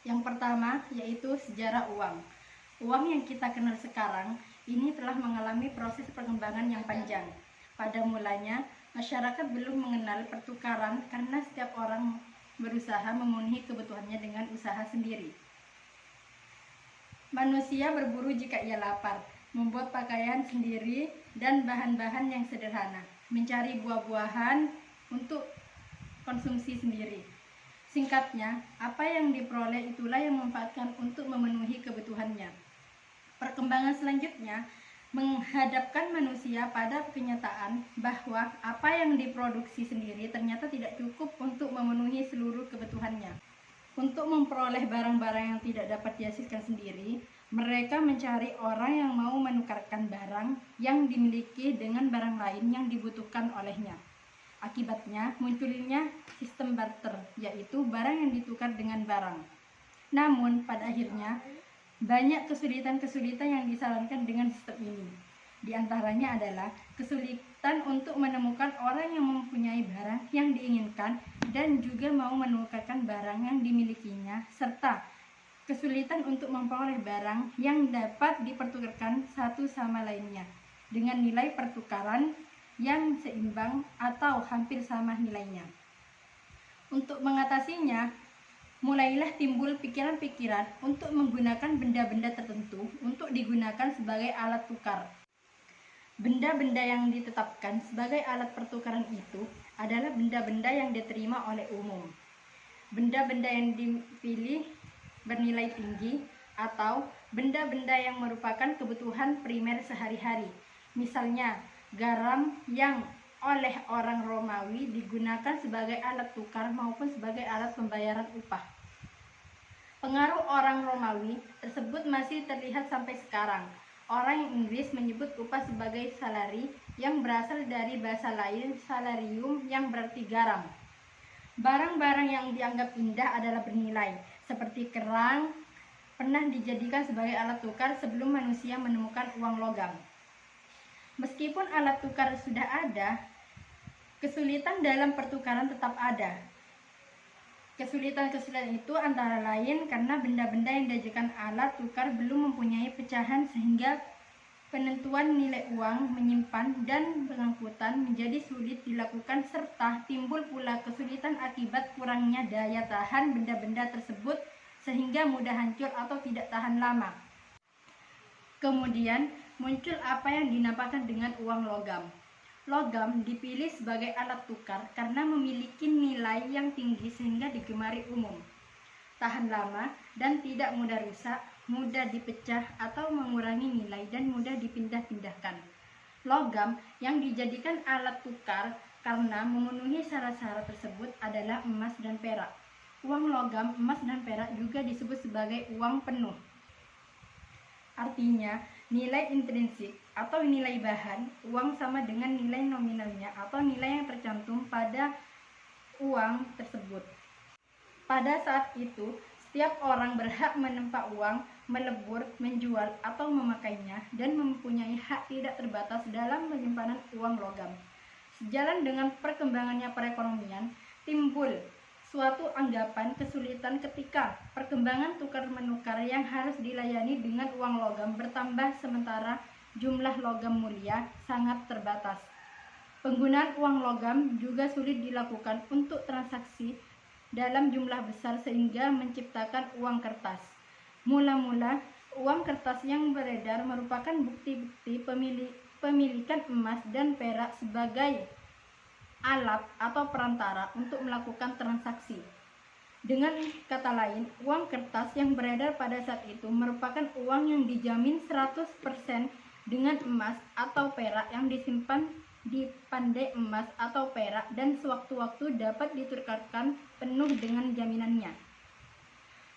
Yang pertama yaitu sejarah uang. Uang yang kita kenal sekarang ini telah mengalami proses perkembangan yang panjang. Pada mulanya, masyarakat belum mengenal pertukaran karena setiap orang berusaha memenuhi kebutuhannya dengan usaha sendiri. Manusia berburu jika ia lapar, membuat pakaian sendiri dan bahan-bahan yang sederhana, mencari buah-buahan untuk konsumsi sendiri. Singkatnya, apa yang diperoleh itulah yang memanfaatkan untuk memenuhi kebutuhannya. Perkembangan selanjutnya menghadapkan manusia pada kenyataan bahwa apa yang diproduksi sendiri ternyata tidak cukup untuk memenuhi seluruh kebutuhannya. Untuk memperoleh barang-barang yang tidak dapat dihasilkan sendiri, mereka mencari orang yang mau menukarkan barang yang dimiliki dengan barang lain yang dibutuhkan olehnya. Akibatnya munculnya sistem barter, yaitu barang yang ditukar dengan barang. Namun pada akhirnya banyak kesulitan-kesulitan yang disarankan dengan sistem ini. Di antaranya adalah kesulitan untuk menemukan orang yang mempunyai barang yang diinginkan dan juga mau menukarkan barang yang dimilikinya, serta kesulitan untuk memperoleh barang yang dapat dipertukarkan satu sama lainnya dengan nilai pertukaran yang seimbang atau hampir sama nilainya. Untuk mengatasinya, mulailah timbul pikiran-pikiran untuk menggunakan benda-benda tertentu untuk digunakan sebagai alat tukar. Benda-benda yang ditetapkan sebagai alat pertukaran itu adalah benda-benda yang diterima oleh umum. Benda-benda yang dipilih bernilai tinggi atau benda-benda yang merupakan kebutuhan primer sehari-hari. Misalnya, garam yang oleh orang Romawi digunakan sebagai alat tukar maupun sebagai alat pembayaran upah. Pengaruh orang Romawi tersebut masih terlihat sampai sekarang. Orang Inggris menyebut upah sebagai salary yang berasal dari bahasa lain salarium yang berarti garam. Barang-barang yang dianggap indah adalah bernilai, seperti kerang pernah dijadikan sebagai alat tukar sebelum manusia menemukan uang logam. Meskipun alat tukar sudah ada, kesulitan dalam pertukaran tetap ada. Kesulitan-kesulitan itu antara lain karena benda-benda yang diajarkan alat tukar belum mempunyai pecahan sehingga penentuan nilai uang, menyimpan, dan pengangkutan menjadi sulit dilakukan serta timbul pula kesulitan akibat kurangnya daya tahan benda-benda tersebut sehingga mudah hancur atau tidak tahan lama. Kemudian muncul apa yang dinamakan dengan uang logam. Logam dipilih sebagai alat tukar karena memiliki nilai yang tinggi sehingga digemari umum, tahan lama dan tidak mudah rusak, mudah dipecah atau mengurangi nilai dan mudah dipindah-pindahkan. Logam yang dijadikan alat tukar karena memenuhi syarat-syarat tersebut adalah emas dan perak. Uang logam, emas dan perak juga disebut sebagai uang penuh. Artinya, nilai intrinsik atau nilai bahan uang sama dengan nilai nominalnya atau nilai yang tercantum pada uang tersebut. Pada saat itu, setiap orang berhak menempa uang, melebur, menjual, atau memakainya, dan mempunyai hak tidak terbatas dalam penyimpanan uang logam. Sejalan dengan perkembangannya perekonomian, timbul suatu anggapan kesulitan ketika perkembangan tukar-menukar yang harus dilayani dengan uang logam bertambah sementara jumlah logam mulia sangat terbatas. Penggunaan uang logam juga sulit dilakukan untuk transaksi dalam jumlah besar sehingga menciptakan uang kertas. Mula-mula, uang kertas yang beredar merupakan bukti-bukti pemilikan emas dan perak sebagai alat atau perantara untuk melakukan transaksi. Dengan kata lain, uang kertas yang beredar pada saat itu merupakan uang yang dijamin 100% dengan emas atau perak yang disimpan di pandai emas atau perak dan sewaktu-waktu dapat ditukarkan penuh dengan jaminannya.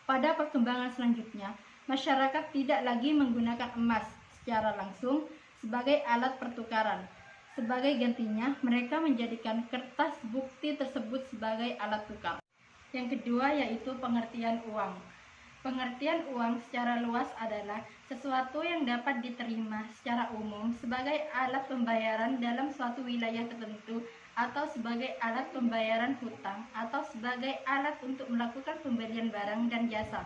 Pada perkembangan selanjutnya, masyarakat tidak lagi menggunakan emas secara langsung sebagai alat pertukaran. Sebagai gantinya, mereka menjadikan kertas bukti tersebut sebagai alat tukar. Yang kedua yaitu pengertian uang. Pengertian uang secara luas adalah sesuatu yang dapat diterima secara umum sebagai alat pembayaran dalam suatu wilayah tertentu atau sebagai alat pembayaran hutang atau sebagai alat untuk melakukan pembelian barang dan jasa.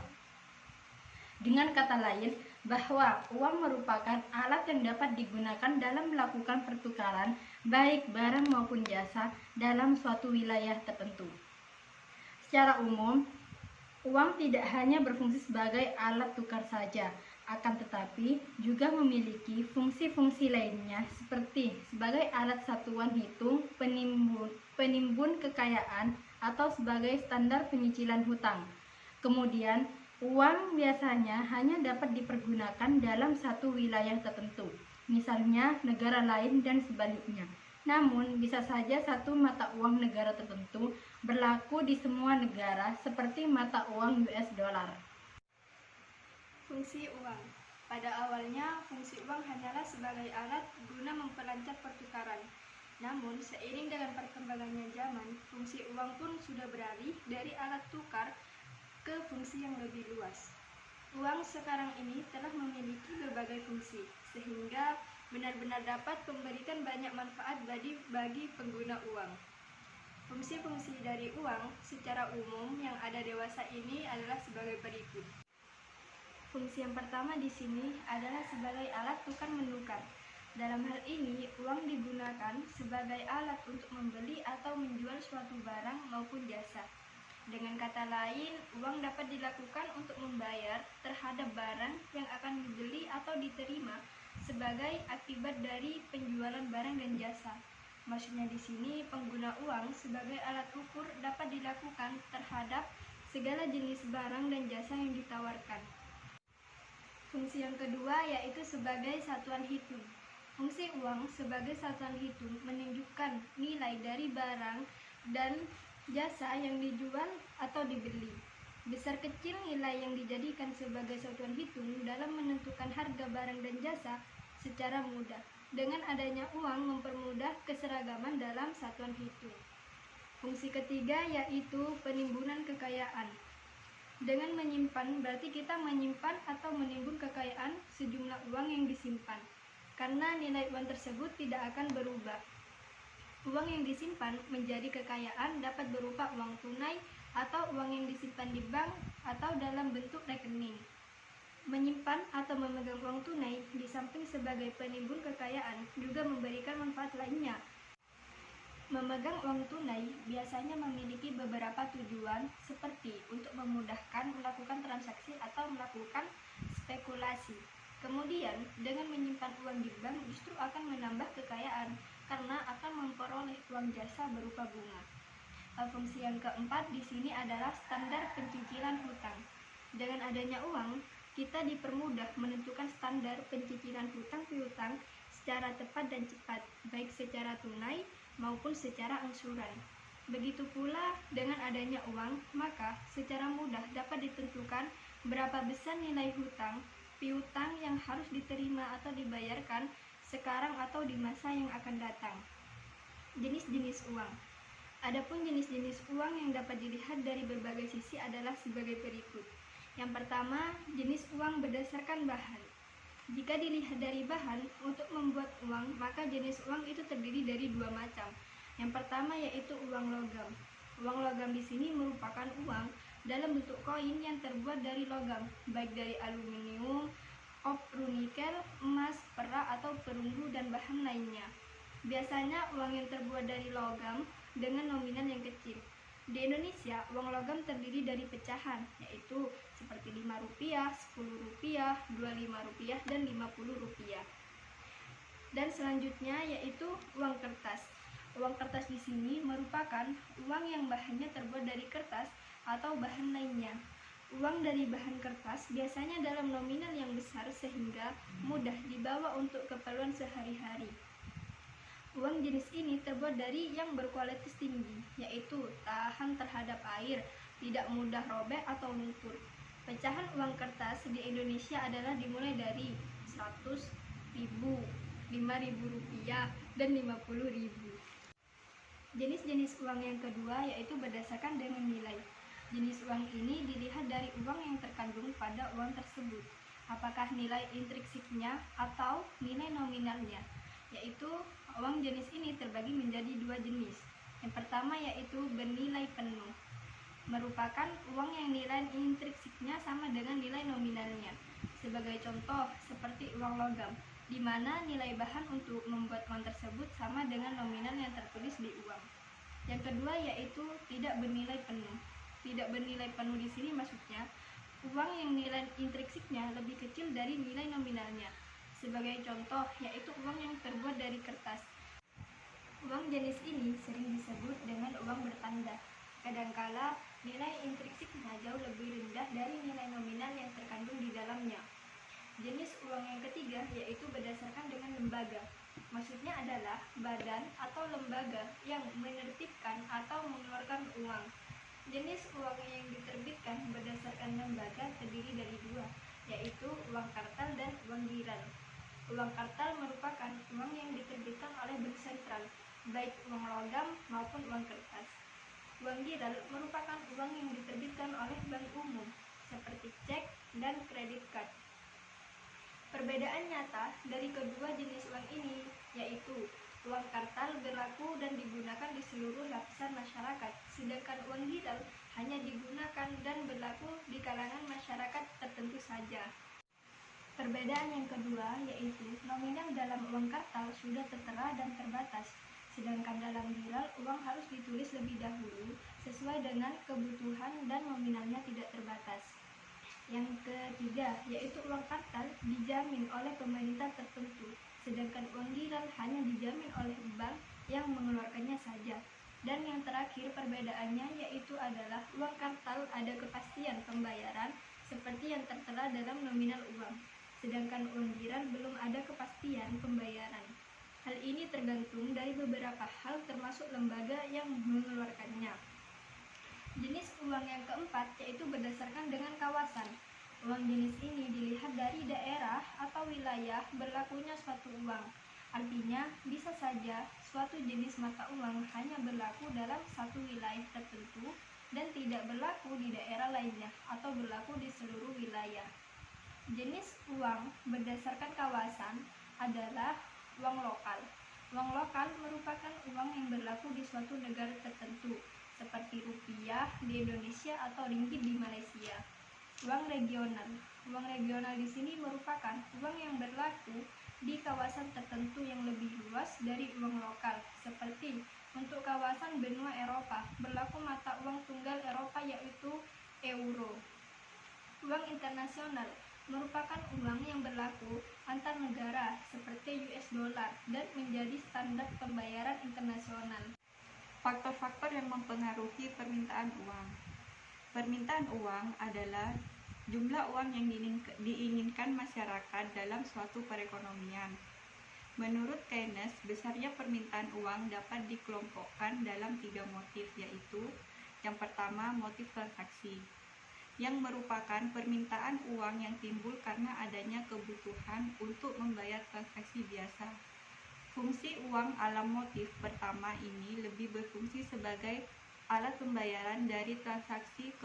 Dengan kata lain, bahwa uang merupakan alat yang dapat digunakan dalam melakukan pertukaran baik barang maupun jasa dalam suatu wilayah tertentu. Secara umum, uang tidak hanya berfungsi sebagai alat tukar saja, akan tetapi juga memiliki fungsi-fungsi lainnya seperti sebagai alat satuan hitung, penimbun kekayaan, atau sebagai standar penyicilan hutang. Kemudian, uang biasanya hanya dapat dipergunakan dalam satu wilayah tertentu, misalnya negara lain dan sebaliknya. Namun, bisa saja satu mata uang negara tertentu berlaku di semua negara seperti mata uang US dollar. Fungsi uang. Pada awalnya, fungsi uang hanyalah sebagai alat guna memperlancar pertukaran. Namun, seiring dengan perkembangannya zaman, fungsi uang pun sudah beralih dari alat tukar ke fungsi yang lebih luas. Uang sekarang ini telah memiliki berbagai fungsi, sehingga benar-benar dapat memberikan banyak manfaat bagi pengguna uang. Fungsi-fungsi dari uang secara umum yang ada dewasa ini adalah sebagai berikut. Fungsi yang pertama di sini adalah sebagai alat tukar-menukar. Dalam hal ini, uang digunakan sebagai alat untuk membeli atau menjual suatu barang maupun jasa. Dengan kata lain, uang dapat dilakukan untuk membayar terhadap barang yang akan dibeli atau diterima sebagai akibat dari penjualan barang dan jasa. Maksudnya di sini, pengguna uang sebagai alat ukur dapat dilakukan terhadap segala jenis barang dan jasa yang ditawarkan. Fungsi yang kedua yaitu sebagai satuan hitung. Fungsi uang sebagai satuan hitung menunjukkan nilai dari barang dan jasa yang dijual atau dibeli. Besar kecil nilai yang dijadikan sebagai satuan hitung dalam menentukan harga barang dan jasa secara mudah. Dengan adanya uang mempermudah keseragaman dalam satuan hitung. Fungsi ketiga yaitu penimbunan kekayaan. Dengan menyimpan berarti kita menyimpan atau menimbun kekayaan sejumlah uang yang disimpan, karena nilai uang tersebut tidak akan berubah. Uang yang disimpan menjadi kekayaan dapat berupa uang tunai atau uang yang disimpan di bank atau dalam bentuk rekening. Menyimpan atau memegang uang tunai di samping sebagai penimbun kekayaan juga memberikan manfaat lainnya. Memegang uang tunai biasanya memiliki beberapa tujuan seperti untuk memudahkan melakukan transaksi atau melakukan spekulasi. Kemudian, dengan menyimpan uang di bank justru akan menambah kekayaan karena akan memperoleh uang jasa berupa bunga. Fungsi yang keempat di sini adalah standar pencicilan hutang. Dengan adanya uang, kita dipermudah menentukan standar pencicilan hutang piutang secara tepat dan cepat, baik secara tunai maupun secara angsuran. Begitu pula dengan adanya uang, maka secara mudah dapat ditentukan berapa besar nilai hutang piutang yang harus diterima atau dibayarkan sekarang atau di masa yang akan datang. Jenis-jenis uang. Adapun jenis-jenis uang yang dapat dilihat dari berbagai sisi adalah sebagai berikut. Yang pertama, jenis uang berdasarkan bahan. Jika dilihat dari bahan, untuk membuat uang, maka jenis uang itu terdiri dari dua macam. Yang pertama yaitu uang logam. Uang logam di sini merupakan uang dalam bentuk koin yang terbuat dari logam, baik dari aluminium, kopru nikel, emas, perak atau perunggu dan bahan lainnya. Biasanya uang yang terbuat dari logam dengan nominal yang kecil. Di Indonesia, uang logam terdiri dari pecahan, yaitu seperti Rp5, Rp10, Rp25, dan Rp50. Dan selanjutnya yaitu uang kertas. Uang kertas di sini merupakan uang yang bahannya terbuat dari kertas atau bahan lainnya. Uang dari bahan kertas biasanya dalam nominal yang besar sehingga mudah dibawa untuk keperluan sehari-hari. Uang jenis ini terbuat dari yang berkualitas tinggi, yaitu tahan terhadap air, tidak mudah robek atau luntur. Pecahan uang kertas di Indonesia adalah dimulai dari 100.000, Rp5.000, dan Rp50.000. Jenis-jenis uang yang kedua yaitu berdasarkan dengan nilai. Jenis uang ini dilihat dari uang yang terkandung pada uang tersebut, apakah nilai intrinsiknya atau nilai nominalnya. yaitu uang jenis ini terbagi menjadi dua jenis. Yang pertama yaitu bernilai penuh, merupakan uang yang nilai intrinsiknya sama dengan nilai nominalnya. Sebagai contoh, seperti uang logam, di mana nilai bahan untuk membuat uang tersebut sama dengan nominal yang tertulis di uang. Yang kedua yaitu tidak bernilai penuh. Tidak bernilai penuh di sini maksudnya uang yang nilai intrinsiknya lebih kecil dari nilai nominalnya. Sebagai contoh yaitu uang yang terbuat dari kertas. Uang jenis ini sering disebut dengan uang bertanda. Kadangkala nilai intrinsiknya jauh lebih rendah dari nilai nominal yang terkandung di dalamnya. Jenis uang yang ketiga yaitu berdasarkan dengan lembaga. Maksudnya adalah badan atau lembaga yang menerbitkan atau mengeluarkan uang. Jenis uang yang diterbitkan berdasarkan lembaga terdiri dari dua, yaitu uang kartal dan uang giral. Uang kartal merupakan uang yang diterbitkan oleh bank sentral, baik uang logam maupun uang kertas. Uang giral merupakan uang yang diterbitkan oleh bank umum, seperti cek dan kredit card. Perbedaan nyata dari kedua jenis uang ini yaitu uang kartal berlaku dan digunakan di seluruh lapisan masyarakat, sedangkan uang giral hanya digunakan dan berlaku di kalangan masyarakat tertentu saja. Perbedaan yang kedua yaitu nominal dalam uang kartal sudah tertera dan terbatas, sedangkan dalam giral uang harus ditulis lebih dahulu sesuai dengan kebutuhan dan nominalnya tidak terbatas. Yang ketiga yaitu uang kartal dijamin oleh pemerintah tertentu, sedangkan uang giral hanya dijamin oleh bank yang mengeluarkannya saja. Dan yang terakhir perbedaannya yaitu adalah uang kartal ada kepastian pembayaran seperti yang tertera dalam nominal uang, sedangkan uang giral belum ada kepastian pembayaran. Hal ini tergantung dari beberapa hal termasuk lembaga yang mengeluarkannya. Jenis uang yang keempat yaitu berdasarkan dengan kawasan. Uang jenis ini dilihat dari daerah atau wilayah berlakunya suatu uang. Artinya, bisa saja suatu jenis mata uang hanya berlaku dalam satu wilayah tertentu dan tidak berlaku di daerah lainnya atau berlaku di seluruh wilayah. Jenis uang berdasarkan kawasan adalah uang lokal. Uang lokal merupakan uang yang berlaku di suatu negara tertentu, seperti rupiah di Indonesia atau ringgit di Malaysia. Uang regional. Uang regional di sini merupakan uang yang berlaku di kawasan tertentu yang lebih luas dari uang lokal, seperti untuk kawasan benua Eropa berlaku mata uang tunggal Eropa yaitu euro. Uang internasional merupakan uang yang berlaku antar negara seperti US dollar dan menjadi standar pembayaran internasional. Faktor-faktor yang mempengaruhi permintaan uang. Permintaan uang adalah jumlah uang yang diinginkan masyarakat dalam suatu perekonomian. Menurut Keynes, besarnya permintaan uang dapat dikelompokkan dalam 3 motif, yaitu yang pertama motif transaksi, yang merupakan permintaan uang yang timbul karena adanya kebutuhan untuk membayar transaksi biasa. Fungsi uang alam motif pertama ini lebih berfungsi sebagai alat pembayaran dari transaksi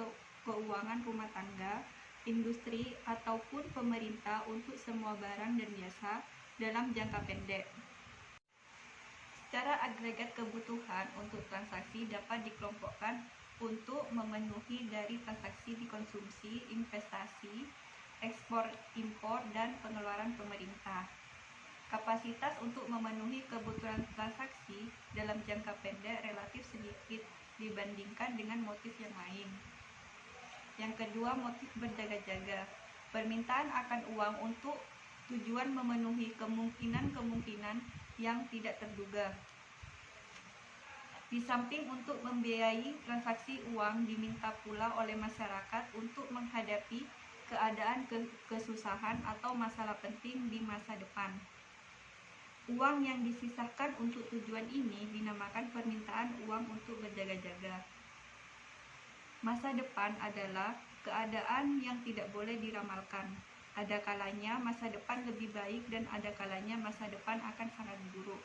keuangan rumah tangga, industri, ataupun pemerintah untuk semua barang dan jasa dalam jangka pendek. Secara agregat kebutuhan untuk transaksi dapat dikelompokkan untuk memenuhi dari transaksi dikonsumsi, investasi, ekspor, impor, dan pengeluaran pemerintah. Kapasitas untuk memenuhi kebutuhan transaksi dalam jangka pendek relatif sedikit dibandingkan dengan motif yang lain. Yang kedua, motif berjaga-jaga. Permintaan akan uang untuk tujuan memenuhi kemungkinan-kemungkinan yang tidak terduga. Di samping untuk membiayai transaksi uang, diminta pula oleh masyarakat untuk menghadapi keadaan kesusahan atau masalah penting di masa depan. Uang yang disisahkan untuk tujuan ini dinamakan permintaan uang untuk berjaga-jaga. Masa depan adalah keadaan yang tidak boleh diramalkan. Ada kalanya masa depan lebih baik dan ada kalanya masa depan akan sangat buruk.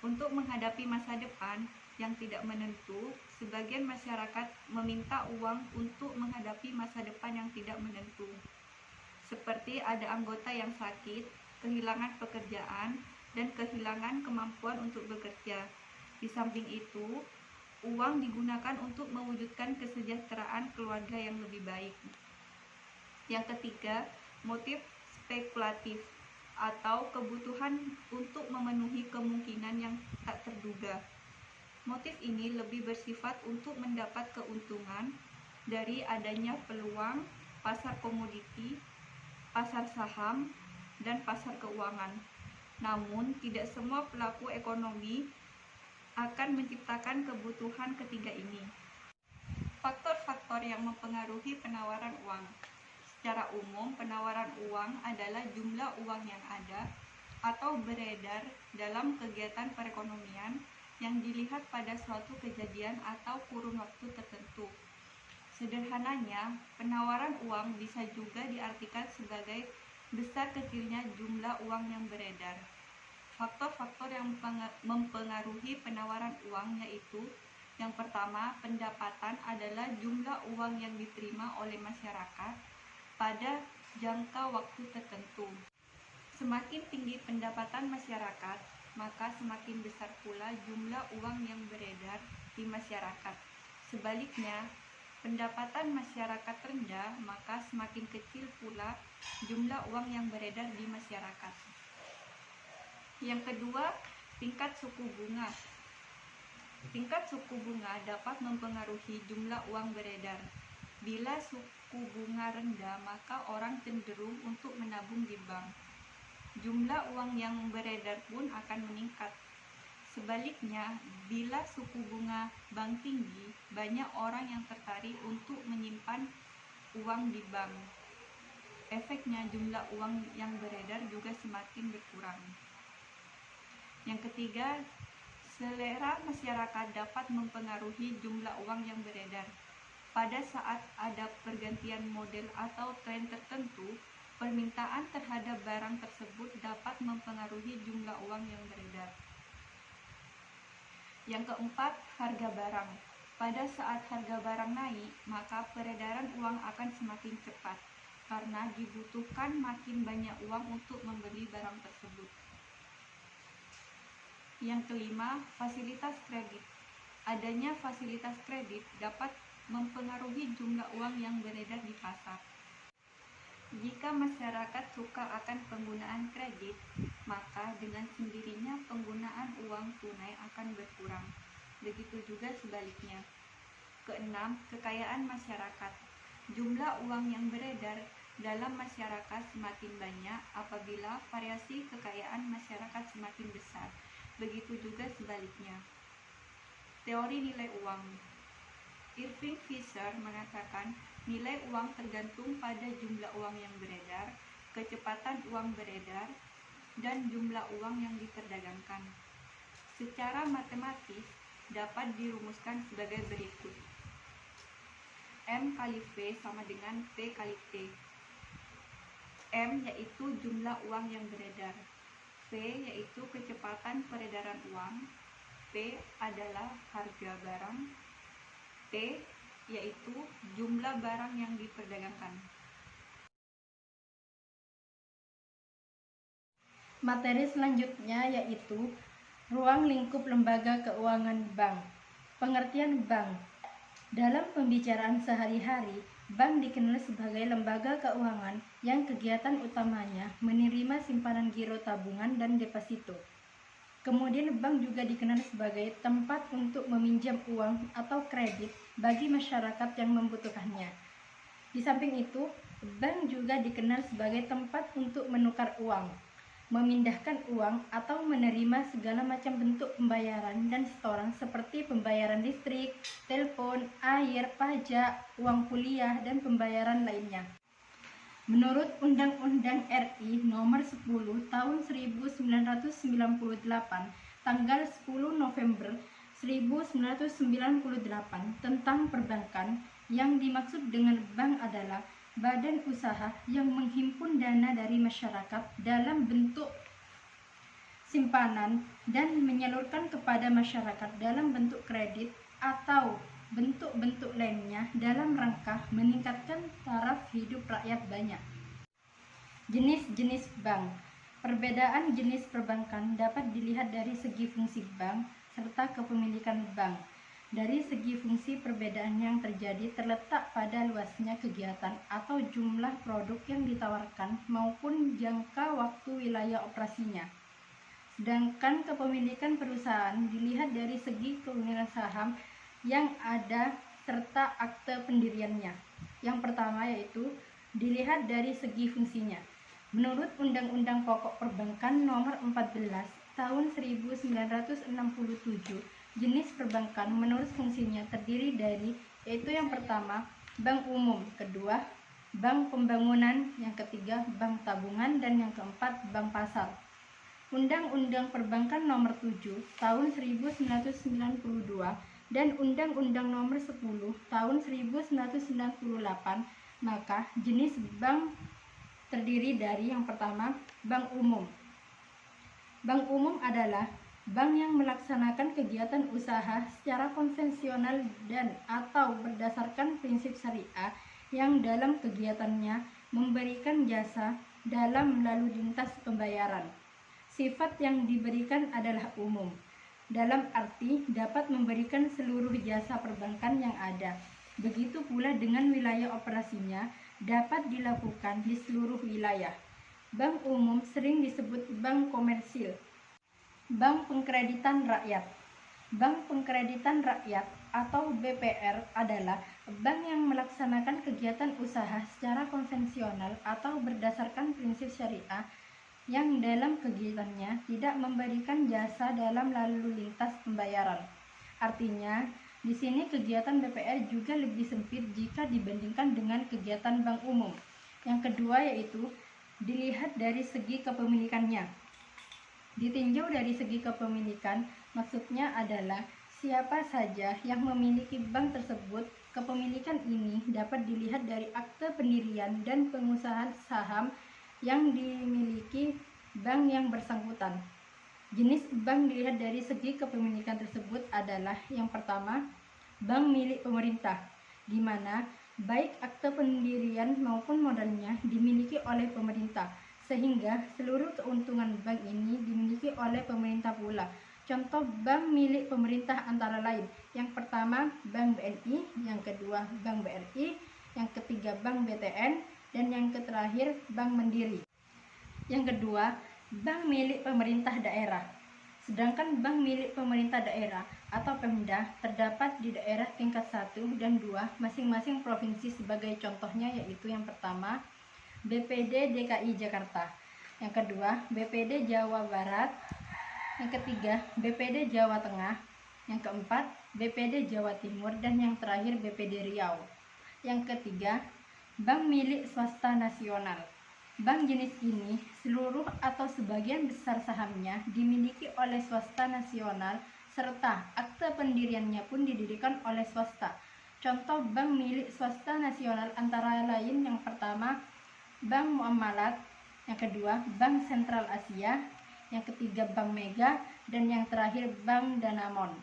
Untuk menghadapi masa depan yang tidak menentu, sebagian masyarakat meminta uang untuk menghadapi masa depan yang tidak menentu. Seperti ada anggota yang sakit, kehilangan pekerjaan, dan kehilangan kemampuan untuk bekerja. Di samping itu, uang digunakan untuk mewujudkan kesejahteraan keluarga yang lebih baik. Yang ketiga, motif spekulatif atau kebutuhan untuk memenuhi kemungkinan yang tak terduga. Motif ini lebih bersifat untuk mendapat keuntungan dari adanya peluang pasar komoditi, pasar saham, dan pasar keuangan. Namun, tidak semua pelaku ekonomi akan menciptakan kebutuhan ketiga ini. Faktor-faktor yang mempengaruhi penawaran uang. Secara umum, penawaran uang adalah jumlah uang yang ada atau beredar dalam kegiatan perekonomian yang dilihat pada suatu kejadian atau kurun waktu tertentu. Sederhananya, penawaran uang bisa juga diartikan sebagai besar kecilnya jumlah uang yang beredar. Faktor-faktor yang mempengaruhi penawaran uang yaitu: yang pertama, pendapatan adalah jumlah uang yang diterima oleh masyarakat pada jangka waktu tertentu. Semakin tinggi pendapatan masyarakat, maka semakin besar pula jumlah uang yang beredar di masyarakat. Sebaliknya, pendapatan masyarakat rendah, maka semakin kecil pula jumlah uang yang beredar di masyarakat. Yang kedua, tingkat suku bunga. Tingkat suku bunga dapat mempengaruhi jumlah uang beredar. Bila suku bunga rendah, maka orang cenderung untuk menabung di bank. Jumlah uang yang beredar pun akan meningkat. Sebaliknya, bila suku bunga bank tinggi, banyak orang yang tertarik untuk menyimpan uang di bank. Efeknya, jumlah uang yang beredar juga semakin berkurang. Yang ketiga, selera masyarakat dapat mempengaruhi jumlah uang yang beredar. Pada saat ada pergantian model atau tren tertentu, permintaan terhadap barang tersebut dapat mempengaruhi jumlah uang yang beredar. Yang keempat, harga barang. Pada saat harga barang naik, maka peredaran uang akan semakin cepat karena dibutuhkan makin banyak uang untuk membeli barang tersebut. Yang kelima, fasilitas kredit. Adanya fasilitas kredit dapat mempengaruhi jumlah uang yang beredar di pasar. Jika masyarakat suka akan penggunaan kredit, maka dengan sendirinya penggunaan uang tunai akan berkurang. Begitu juga sebaliknya. Keenam, kekayaan masyarakat. Jumlah uang yang beredar dalam masyarakat semakin banyak apabila variasi kekayaan masyarakat semakin besar. Begitu juga sebaliknya. Teori nilai uang. Irving Fisher mengatakan nilai uang tergantung pada jumlah uang yang beredar, kecepatan uang beredar, dan jumlah uang yang diperdagangkan. Secara matematis dapat dirumuskan sebagai berikut. M kali V sama dengan P kali T. M yaitu jumlah uang yang beredar, V yaitu kecepatan peredaran uang, P adalah harga barang, T yaitu jumlah barang yang diperdagangkan. Materi selanjutnya yaitu ruang lingkup lembaga keuangan bank. Pengertian bank. Dalam pembicaraan sehari-hari, bank dikenal sebagai lembaga keuangan yang kegiatan utamanya menerima simpanan giro tabungan dan deposito. Kemudian bank juga dikenal sebagai tempat untuk meminjam uang atau kredit bagi masyarakat yang membutuhkannya. Di samping itu, bank juga dikenal sebagai tempat untuk menukar uang, memindahkan uang atau menerima segala macam bentuk pembayaran dan setoran seperti pembayaran listrik, telepon, air, pajak, uang kuliah, dan pembayaran lainnya. Menurut Undang-Undang RI Nomor 10 Tahun 1998 tanggal 10 November 1998 tentang perbankan, yang dimaksud dengan bank adalah badan usaha yang menghimpun dana dari masyarakat dalam bentuk simpanan dan menyalurkan kepada masyarakat dalam bentuk kredit atau bentuk-bentuk lainnya dalam rangka meningkatkan taraf hidup rakyat banyak. Jenis-jenis bank. Perbedaan jenis perbankan dapat dilihat dari segi fungsi bank serta kepemilikan bank. Dari segi fungsi, perbedaan yang terjadi terletak pada luasnya kegiatan atau jumlah produk yang ditawarkan maupun jangka waktu wilayah operasinya. Sedangkan kepemilikan perusahaan dilihat dari segi kepemilikan saham yang ada serta akte pendiriannya. Yang pertama yaitu dilihat dari segi fungsinya. Menurut Undang-Undang Pokok Perbankan Nomor 14 Tahun 1967, jenis perbankan menurut fungsinya terdiri dari, yaitu yang pertama, bank umum, kedua, bank pembangunan, yang ketiga, bank tabungan, dan yang keempat, bank pasar. Undang-Undang Perbankan Nomor 7 Tahun 1992 dan Undang-Undang Nomor 10 Tahun 1998, maka jenis bank terdiri dari yang pertama, bank umum. Bank umum adalah bank yang melaksanakan kegiatan usaha secara konvensional dan atau berdasarkan prinsip syariah yang dalam kegiatannya memberikan jasa dalam lalu lintas pembayaran. Sifat yang diberikan adalah umum, dalam arti dapat memberikan seluruh jasa perbankan yang ada. Begitu pula dengan wilayah operasinya dapat dilakukan di seluruh wilayah. Bank umum sering disebut bank komersil. Bank pengkreditan rakyat. Bank pengkreditan rakyat atau BPR adalah bank yang melaksanakan kegiatan usaha secara konvensional atau berdasarkan prinsip syariah yang dalam kegiatannya tidak memberikan jasa dalam lalu lintas pembayaran. Artinya, di sini kegiatan BPR juga lebih sempit jika dibandingkan dengan kegiatan bank umum. Yang kedua yaitu dilihat dari segi kepemilikannya. Ditinjau dari segi kepemilikan, maksudnya adalah siapa saja yang memiliki bank tersebut. Kepemilikan ini dapat dilihat dari akte pendirian dan pengusahaan saham yang dimiliki bank yang bersangkutan. Jenis bank dilihat dari segi kepemilikan tersebut adalah yang pertama, bank milik pemerintah, di mana baik akte pendirian maupun modalnya dimiliki oleh pemerintah, sehingga seluruh keuntungan bank ini dimiliki oleh pemerintah pula. Contoh bank milik pemerintah antara lain, yang pertama Bank BNI, yang kedua Bank BRI, yang ketiga Bank BTN, dan yang terakhir Bank Mandiri. Yang kedua, bank milik pemerintah daerah. Sedangkan bank milik pemerintah daerah atau Pemda terdapat di daerah tingkat 1 dan 2 masing-masing provinsi. Sebagai contohnya yaitu yang pertama, BPD DKI Jakarta, yang kedua BPD Jawa Barat, yang ketiga BPD Jawa Tengah, yang keempat BPD Jawa Timur, dan yang terakhir BPD Riau. Yang ketiga, bank milik swasta nasional. Bank jenis ini seluruh atau sebagian besar sahamnya dimiliki oleh swasta nasional serta akte pendiriannya pun didirikan oleh swasta. Contoh bank milik swasta nasional antara lain yang pertama Bank Muamalat, yang kedua Bank Sentral Asia, yang ketiga Bank Mega, dan yang terakhir Bank Danamon.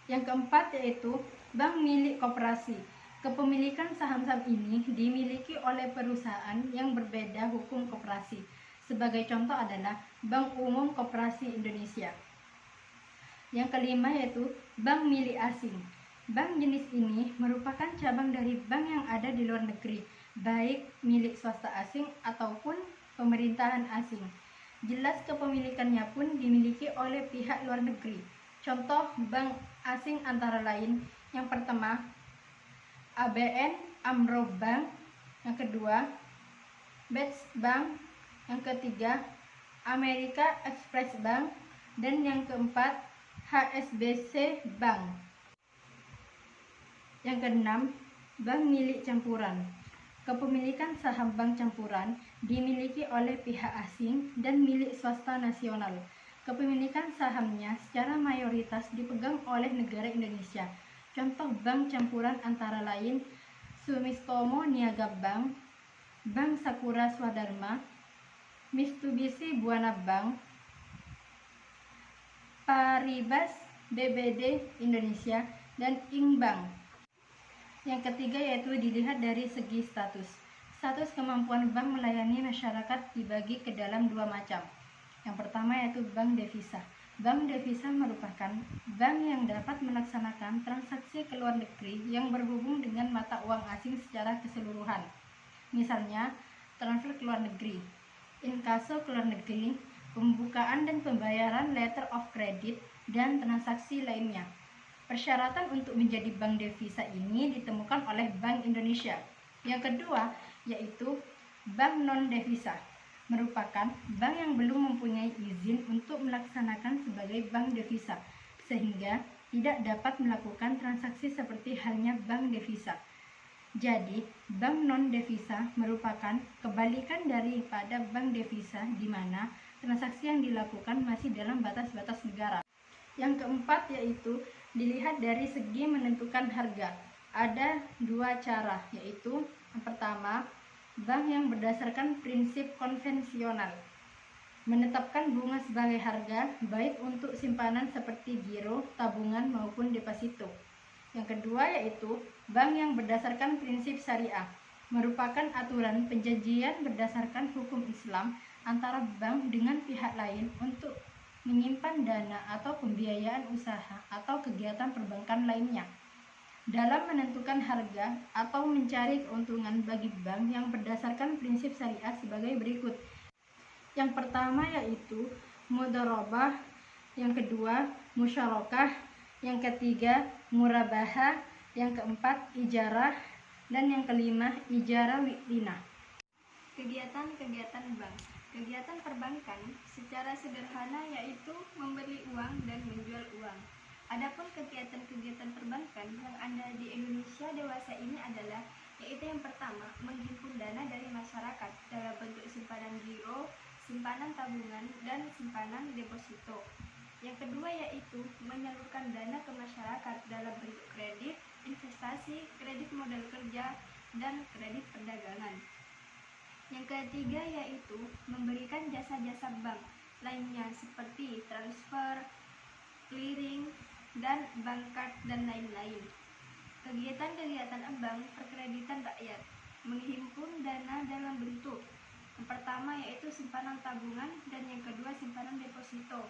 Yang keempat yaitu bank milik koperasi. Kepemilikan saham-saham ini dimiliki oleh perusahaan yang berbeda hukum koperasi. Sebagai contoh adalah Bank Umum Koperasi Indonesia. Yang kelima yaitu bank milik asing. Bank jenis ini merupakan cabang dari bank yang ada di luar negeri, baik milik swasta asing ataupun pemerintahan asing. Jelas kepemilikannya pun dimiliki oleh pihak luar negeri. Contoh bank asing antara lain, yang pertama ABN AMRO Bank, yang kedua Beach Bank, yang ketiga Amerika Express Bank, dan yang keempat HSBC Bank. Yang keenam, bank milik campuran. Kepemilikan saham bank campuran dimiliki oleh pihak asing dan milik swasta nasional. Kepemilikan sahamnya secara mayoritas dipegang oleh negara Indonesia. Contoh bank campuran antara lain Sumitomo Niaga Bank, Bank Sakura Swadharma, Mitsubishi Buana Bank, Paribas BBD Indonesia, dan Inbank. Yang ketiga yaitu dilihat dari segi status. Status kemampuan bank melayani masyarakat dibagi ke dalam dua macam. Yang pertama yaitu bank devisa. Bank devisa merupakan bank yang dapat melaksanakan transaksi ke luar negeri yang berhubung dengan mata uang asing secara keseluruhan. Misalnya, transfer ke luar negeri, inkaso ke luar negeri, pembukaan dan pembayaran letter of credit, dan transaksi lainnya. Persyaratan untuk menjadi bank devisa ini ditemukan oleh Bank Indonesia. Yang kedua, yaitu bank non-devisa, merupakan bank yang belum mempunyai izin untuk melaksanakan sebagai bank devisa, sehingga tidak dapat melakukan transaksi seperti halnya bank devisa. Jadi, bank non-devisa merupakan kebalikan daripada bank devisa, di mana transaksi yang dilakukan masih dalam batas-batas negara. Yang keempat yaitu dilihat dari segi menentukan harga. Ada dua cara, yaitu yang pertama, bank yang berdasarkan prinsip konvensional, menetapkan bunga sebagai harga baik untuk simpanan seperti giro, tabungan maupun deposito. Yang kedua yaitu bank yang berdasarkan prinsip syariah, merupakan aturan penjanjian berdasarkan hukum Islam antara bank dengan pihak lain untuk menyimpan dana atau pembiayaan usaha atau kegiatan perbankan lainnya. Dalam menentukan harga atau mencari keuntungan bagi bank yang berdasarkan prinsip syariah sebagai berikut. Yang pertama yaitu mudharabah, yang kedua musyarakah, yang ketiga murabahah, yang keempat ijarah, dan yang kelima ijarah wi'tinah. Kegiatan-kegiatan bank. Kegiatan perbankan secara sederhana yaitu memberi uang dan menjual uang. Adapun kegiatan-kegiatan perbankan yang ada di Indonesia dewasa ini adalah yaitu yang pertama, menghimpun dana dari masyarakat dalam bentuk simpanan giro, simpanan tabungan, dan simpanan deposito. Yang kedua yaitu menyalurkan dana ke masyarakat dalam bentuk kredit, investasi, kredit modal kerja, dan kredit perdagangan. Yang ketiga yaitu memberikan jasa-jasa bank lainnya seperti transfer, clearing, dan bank card, dan lain-lain. Kegiatan-kegiatan bank perkreditan rakyat, menghimpun dana dalam bentuk yang pertama yaitu simpanan tabungan, dan yang kedua simpanan deposito.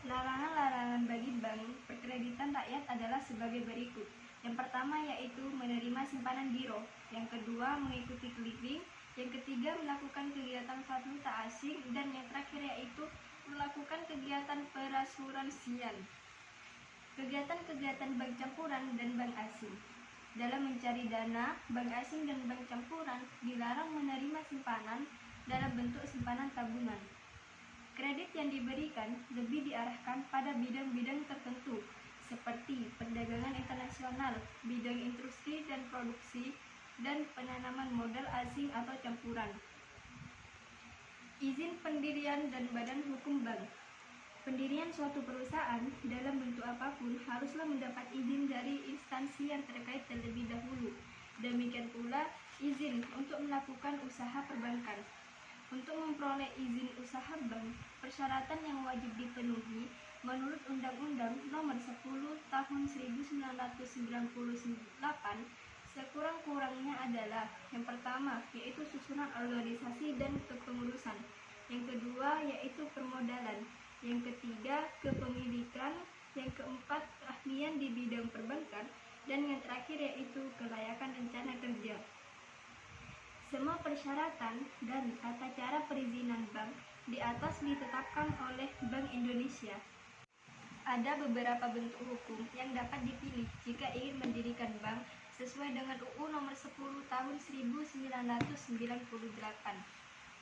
Larangan-larangan bagi bank perkreditan rakyat adalah sebagai berikut. Yang pertama yaitu menerima simpanan giro, yang kedua mengikuti clearing, yang ketiga melakukan kegiatan valuta asing, dan yang terakhir yaitu melakukan kegiatan perasuransian. Kegiatan-kegiatan bank campuran dan bank asing. Dalam mencari dana, bank asing dan bank campuran dilarang menerima simpanan dalam bentuk simpanan tabungan. Kredit yang diberikan lebih diarahkan pada bidang-bidang tertentu seperti perdagangan internasional, bidang industri dan produksi, dan penanaman modal asing atau campuran. Izin pendirian dan badan hukum bank. Pendirian suatu perusahaan dalam bentuk apapun haruslah mendapat izin dari instansi yang terkait terlebih dahulu. Demikian pula izin untuk melakukan usaha perbankan. Untuk memperoleh izin usaha bank, persyaratan yang wajib dipenuhi menurut Undang-Undang Nomor 10 Tahun 1998 sekurang-kurangnya adalah yang pertama yaitu susunan organisasi dan kepengurusan, yang kedua yaitu permodalan, yang ketiga kepemilikan, yang keempat keahlian di bidang perbankan, dan yang terakhir yaitu kelayakan rencana kerja. Semua persyaratan dan tata cara perizinan bank di atas ditetapkan oleh Bank Indonesia. Ada beberapa bentuk hukum yang dapat dipilih jika ingin mendirikan bank sesuai dengan UU Nomor 10 Tahun 1998.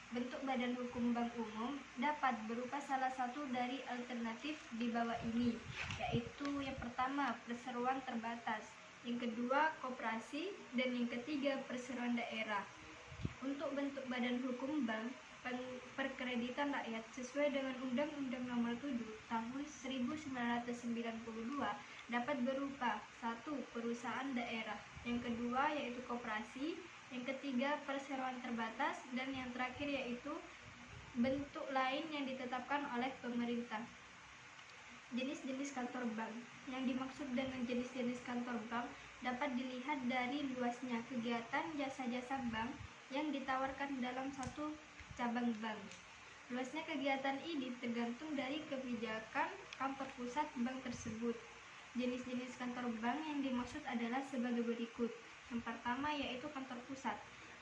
Bentuk badan hukum bank umum dapat berupa salah satu dari alternatif di bawah ini, yaitu yang pertama perseroan terbatas, yang kedua koperasi, dan yang ketiga perseroan daerah. Untuk bentuk badan hukum bank perkreditan rakyat sesuai dengan Undang-Undang Nomor 7 Tahun 1992 dapat berupa 1. Perusahaan daerah, yang kedua yaitu koperasi, yang ketiga perseroan terbatas, dan yang terakhir yaitu bentuk lain yang ditetapkan oleh pemerintah. Jenis-jenis kantor bank. Yang dimaksud dengan jenis-jenis kantor bank dapat dilihat dari luasnya kegiatan jasa-jasa bank yang ditawarkan dalam satu cabang bank. Luasnya kegiatan ini tergantung dari kebijakan kantor pusat bank tersebut. Jenis-jenis kantor bank yang dimaksud adalah sebagai berikut. Yang pertama yaitu kantor pusat.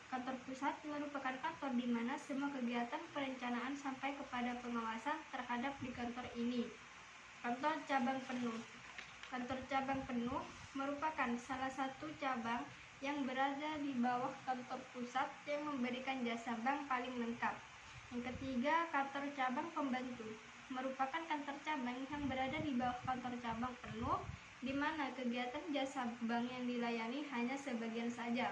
Kantor pusat merupakan kantor di mana semua kegiatan perencanaan sampai kepada pengawasan terhadap di kantor ini. Kantor cabang penuh. Kantor cabang penuh merupakan salah satu cabang yang berada di bawah kantor pusat yang memberikan jasa bank paling lengkap. Yang ketiga, kantor cabang pembantu merupakan kantor cabang yang berada di bawah kantor cabang penuh, di mana kegiatan jasa bank yang dilayani hanya sebagian saja.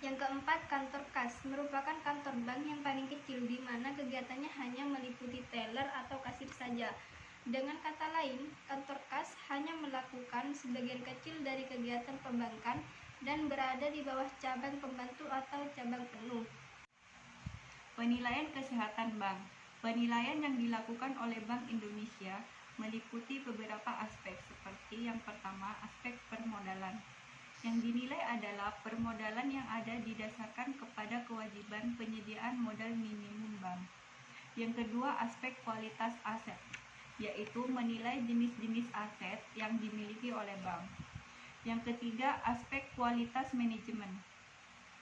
Yang keempat, kantor kas merupakan kantor bank yang paling kecil, di mana kegiatannya hanya meliputi teller atau kasir saja. Dengan kata lain, kantor kas hanya melakukan sebagian kecil dari kegiatan perbankan dan berada di bawah cabang pembantu atau cabang penuh. Penilaian kesehatan bank. Penilaian yang dilakukan oleh Bank Indonesia meliputi beberapa aspek, seperti yang pertama, aspek permodalan. Yang dinilai adalah permodalan yang ada didasarkan kepada kewajiban penyediaan modal minimum bank. Yang kedua, aspek kualitas aset, yaitu menilai jenis-jenis aset yang dimiliki oleh bank. Yang ketiga, aspek kualitas manajemen.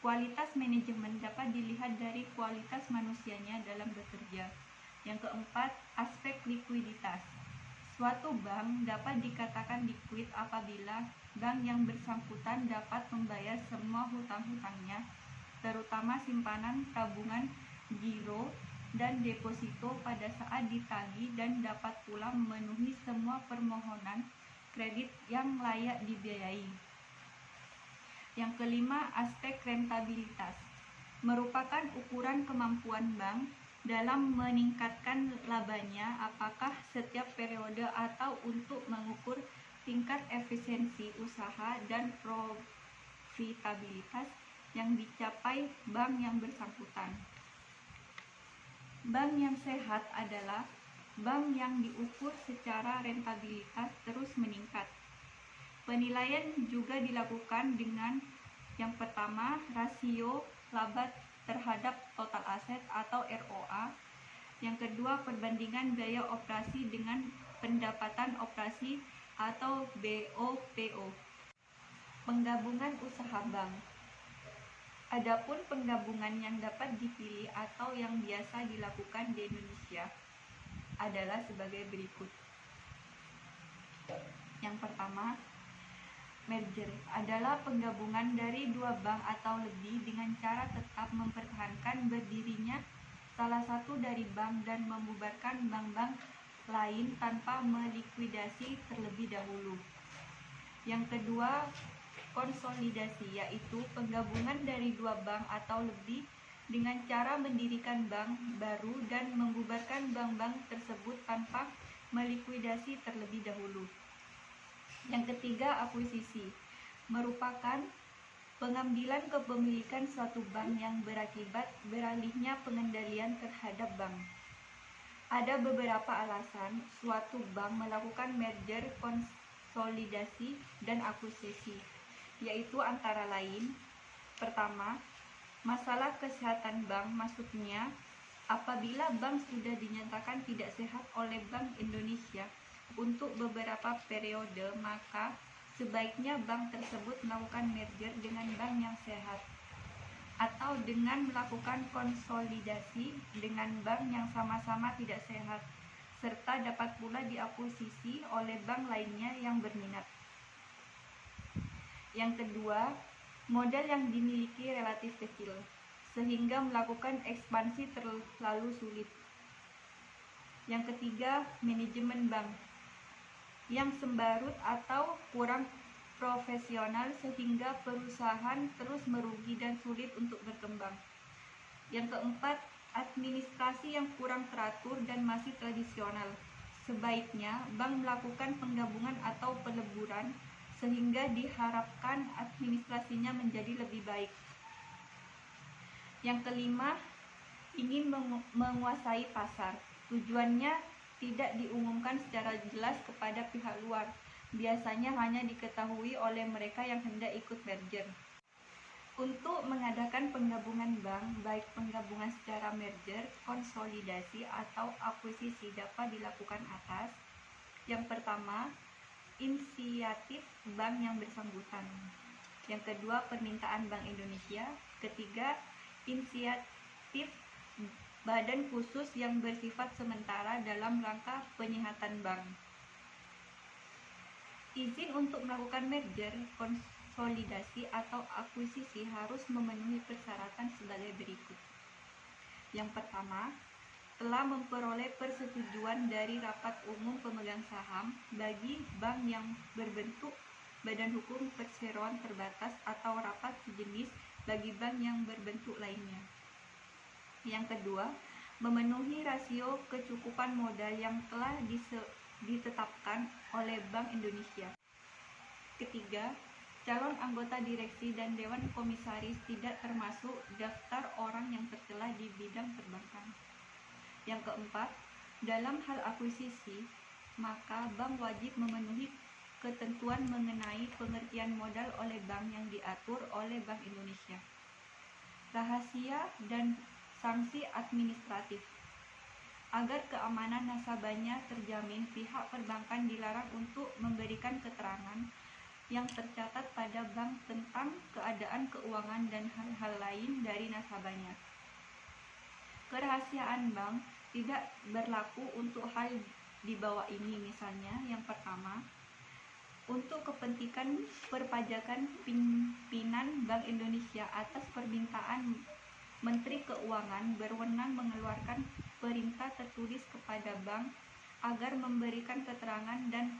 Kualitas manajemen dapat dilihat dari kualitas manusianya dalam bekerja. Yang keempat, aspek likuiditas. Suatu bank dapat dikatakan liquid apabila bank yang bersangkutan dapat membayar semua hutang-hutangnya, terutama simpanan, tabungan, giro, dan deposito pada saat ditagih dan dapat pula memenuhi semua permohonan kredit yang layak dibiayai. Yang kelima, aspek rentabilitas merupakan ukuran kemampuan bank dalam meningkatkan labanya, apakah setiap periode atau untuk mengukur tingkat efisiensi usaha dan profitabilitas yang dicapai bank yang bersangkutan. Bank yang sehat adalah bank yang diukur secara rentabilitas terus meningkat. Penilaian juga dilakukan dengan yang pertama, rasio laba terhadap total aset atau ROA. Yang kedua, perbandingan biaya operasi dengan pendapatan operasi atau BOPO. Penggabungan usaha bank. Adapun penggabungan yang dapat dipilih atau yang biasa dilakukan di Indonesia adalah sebagai berikut. Yang pertama, merger adalah penggabungan dari dua bank atau lebih dengan cara tetap mempertahankan berdirinya salah satu dari bank dan membubarkan bank-bank lain tanpa melikuidasi terlebih dahulu. Yang kedua, konsolidasi, yaitu penggabungan dari dua bank atau lebih dengan cara mendirikan bank baru dan membubarkan bank-bank tersebut tanpa melikuidasi terlebih dahulu. Yang ketiga, akuisisi merupakan pengambilan kepemilikan suatu bank yang berakibat beralihnya pengendalian terhadap bank. Ada beberapa alasan suatu bank melakukan merger, konsolidasi, dan akuisisi, yaitu antara lain, pertama, masalah kesehatan bank, maksudnya apabila bank sudah dinyatakan tidak sehat oleh Bank Indonesia untuk beberapa periode, maka sebaiknya bank tersebut melakukan merger dengan bank yang sehat atau dengan melakukan konsolidasi dengan bank yang sama-sama tidak sehat, serta dapat pula diakuisisi oleh bank lainnya yang berminat. Yang kedua, modal yang dimiliki relatif kecil, sehingga melakukan ekspansi terlalu sulit. Yang ketiga, manajemen bank yang sembarut atau kurang profesional sehingga perusahaan terus merugi dan sulit untuk berkembang. Yang keempat, administrasi yang kurang teratur dan masih tradisional. Sebaiknya bank melakukan penggabungan atau peleburan sehingga diharapkan administrasinya menjadi lebih baik. Yang kelima, ingin menguasai pasar. Tujuannya tidak diumumkan secara jelas kepada pihak luar, biasanya hanya diketahui oleh mereka yang hendak ikut merger. Untuk mengadakan penggabungan bank, baik penggabungan secara merger, konsolidasi, atau akuisisi dapat dilakukan atas. Yang pertama, inisiatif bank yang bersangkutan. Yang kedua, permintaan Bank Indonesia. Ketiga, inisiatif badan khusus yang bersifat sementara dalam rangka penyihatan bank. Izin untuk melakukan merger, konsolidasi, atau akuisisi harus memenuhi persyaratan sebagai berikut. Yang pertama, telah memperoleh persetujuan dari Rapat Umum Pemegang Saham bagi bank yang berbentuk badan hukum perseroan terbatas atau rapat sejenis bagi bank yang berbentuk lainnya. Yang kedua, memenuhi rasio kecukupan modal yang telah ditetapkan oleh Bank Indonesia. Ketiga, calon anggota direksi dan dewan komisaris tidak termasuk daftar orang yang tercela di bidang perbankan. Yang keempat, dalam hal akuisisi, maka bank wajib memenuhi ketentuan mengenai pengertian modal oleh bank yang diatur oleh Bank Indonesia. Rahasia dan sanksi administratif. Agar keamanan nasabahnya terjamin, pihak perbankan dilarang untuk memberikan keterangan yang tercatat pada bank tentang keadaan keuangan dan hal-hal lain dari nasabahnya. Kerahasiaan bank tidak berlaku untuk hal di bawah ini, misalnya yang pertama, untuk kepentingan perpajakan pimpinan Bank Indonesia atas permintaan Menteri Keuangan berwenang mengeluarkan perintah tertulis kepada bank agar memberikan keterangan dan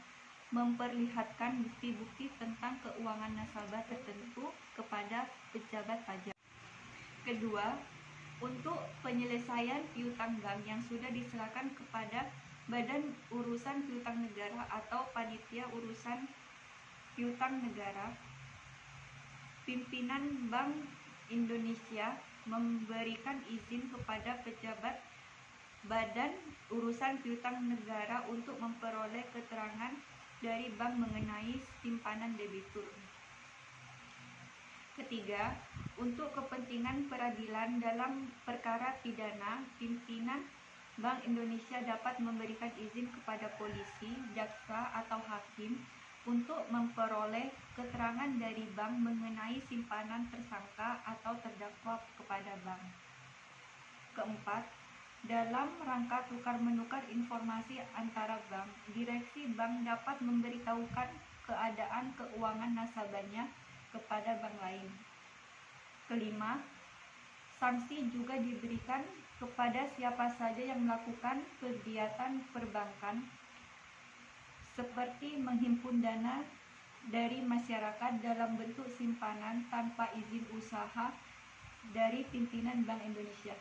memperlihatkan bukti-bukti tentang keuangan nasabah tertentu kepada pejabat pajak. Kedua, untuk penyelesaian piutang bank yang sudah diserahkan kepada Badan Urusan Piutang Negara atau Panitia Urusan Piutang Negara, pimpinan Bank Indonesia memberikan izin kepada pejabat Badan Urusan Piutang Negara untuk memperoleh keterangan dari bank mengenai simpanan debitur. Ketiga, untuk kepentingan peradilan dalam perkara pidana, pimpinan Bank Indonesia dapat memberikan izin kepada polisi, jaksa, atau hakim untuk memperoleh keterangan dari bank mengenai simpanan tersangka atau terdakwa kepada bank. Keempat, dalam rangka tukar-menukar informasi antara bank, direksi bank dapat memberitahukan keadaan keuangan nasabahnya kepada bank lain. Kelima, sanksi juga diberikan kepada siapa saja yang melakukan kegiatan perbankan seperti menghimpun dana dari masyarakat dalam bentuk simpanan tanpa izin usaha dari pimpinan Bank Indonesia.